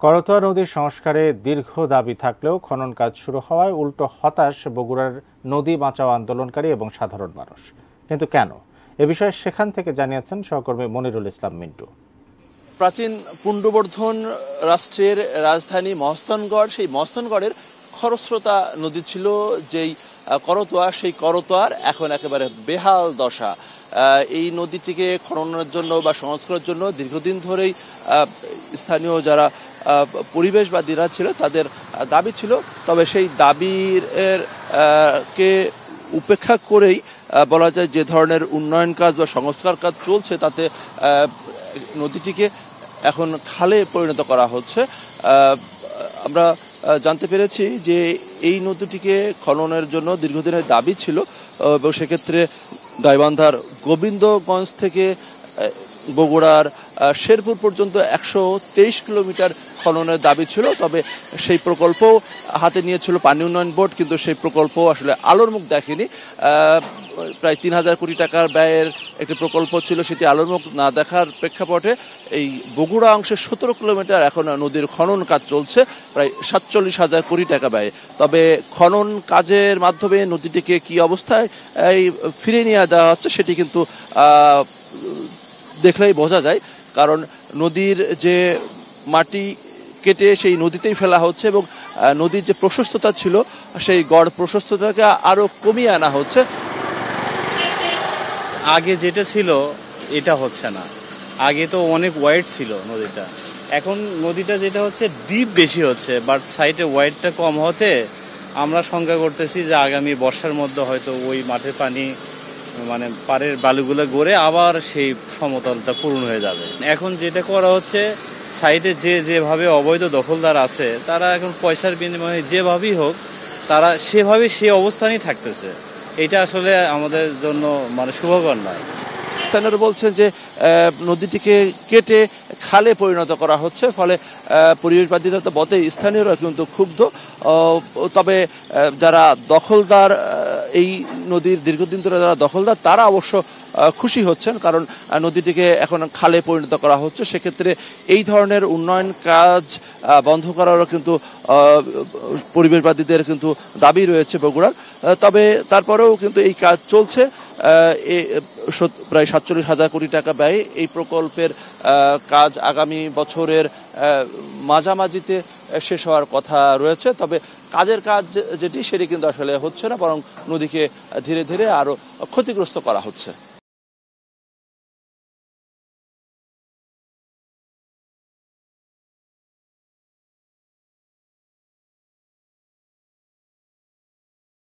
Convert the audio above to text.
করতোয়া নদীর সংস্কারে দীর্ঘ দাবি থাকলেও খনন কাজ শুরু হওয়ায় উল্টো হতাশ বগুড়ার নদী বাঁচাও আন্দোলনকারী এবং সাধারণ মানুষ। কিন্তু কেন? এ বিষয়ে সেখান থেকে জানিয়েছেন সহকর্মী মনিরুল ইসলাম মিন্টু। প্রাচীন পুণ্ড্রবর্ধন রাষ্ট্রের রাজধানী মহস্থানগড়, সেই মহস্থানগড়ের খরস্রোতা নদী ছিল যেই করতোয়া, সেই করতোয়ার এখন একেবারে বেহাল দশা। এই নদীটিকে খননের জন্য বা সংস্কারের জন্য দীর্ঘদিন ধরেই স্থানীয় যারা পরিবেশবাদীরা ছিল তাদের দাবি ছিল, তবে সেই দাবির কে উপেক্ষা করেই বলা যায় যে ধরনের উন্নয়ন কাজ বা সংস্কার কাজ চলছে তাতে নদীটিকে এখন খালে পরিণত করা হচ্ছে। আমরা জানতে পেরেছি যে এই নদীটিকে খননের জন্য দীর্ঘদিনের দাবি ছিল এবং সেক্ষেত্রে গাইবান্ধার গোবিন্দগঞ্জ থেকে বগুড়ার শেরপুর পর্যন্ত 123 কিলোমিটার খননের দাবি ছিল, তবে সেই প্রকল্প হাতে নিয়েছিল পানি উন্নয়ন বোর্ড, কিন্তু সেই প্রকল্প আসলে আলোর মুখ দেখেনি। প্রায় 3000 কোটি টাকার ব্যয়ের একটি প্রকল্প ছিল, সেটি আলোর মুখ না দেখার প্রেক্ষাপটে এই বগুড়া অংশে 17 কিলোমিটার এখন নদীর খনন কাজ চলছে প্রায় 47,000 কোটি টাকা ব্যয়ে। তবে খনন কাজের মাধ্যমে নদীটিকে কি অবস্থায় ফিরে নিয়ে দেওয়া হচ্ছে সেটি কিন্তু দেখলেই বোঝা যায়, কারণ নদীর যে মাটি কেটে সেই নদীতেই ফেলা হচ্ছে এবং নদীর যে প্রশস্ততা ছিল সেই গড় প্রশস্ততাকে আরো কমিয়ে আনা হচ্ছে। আগে যেটা ছিল এটা হচ্ছে না, আগে তো অনেক ওয়াইড ছিল নদীটা, এখন নদীটা যেটা হচ্ছে ডিপ বেশি হচ্ছে, বাট সাইডে ওয়াইডটা কম হতে আমরা শঙ্কা করতেছি যে আগামী বর্ষার মধ্যে হয়তো ওই মাঠের পানি মানে পাড়ের বালুগুলো গড়ে আবার সেই সমতলটা পূরণ হয়ে যাবে। এখন যেটা করা হচ্ছে, সাইডে যেভাবে অবৈধ দখলদার আছে তারা এখন পয়সার বিনিময়ে যেভাবেই হোক তারা সেভাবে সে অবস্থানেই থাকতেছে। এটা আসলে আমাদের জন্য মানে শুভকর নয়। স্থানীয়রা বলছেন যে নদীটিকে কেটে খালে পরিণত করা হচ্ছে, ফলে পরিবেশবাদীরা তো বটেই, স্থানীয়রা কিন্তু ক্ষুব্ধ। তবে যারা দখলদার, এই নদীর দীর্ঘদিন ধরে যারা দখলদার তারা অবশ্য খুশি হচ্ছেন, কারণ নদীটিকে এখন খালে পরিণত করা হচ্ছে। সেক্ষেত্রে এই ধরনের উন্নয়ন কাজ বন্ধ করারও কিন্তু পরিবেশবাদীদের কিন্তু দাবি রয়েছে বগুড়ার। তবে তারপরেও কিন্তু এই কাজ চলছে। প্রায় 47,000 কোটি টাকা ব্যয়ে এই প্রকল্পের কাজ আগামী বছরের মাঝামাঝিতে শেষ হওয়ার কথা রয়েছে। তবে কাজের কাজ যেটি সেটি কিন্তু আসলে হচ্ছে না, বরং নদীকে ধীরে ধীরে আরো ক্ষতিগ্রস্ত করা হচ্ছে।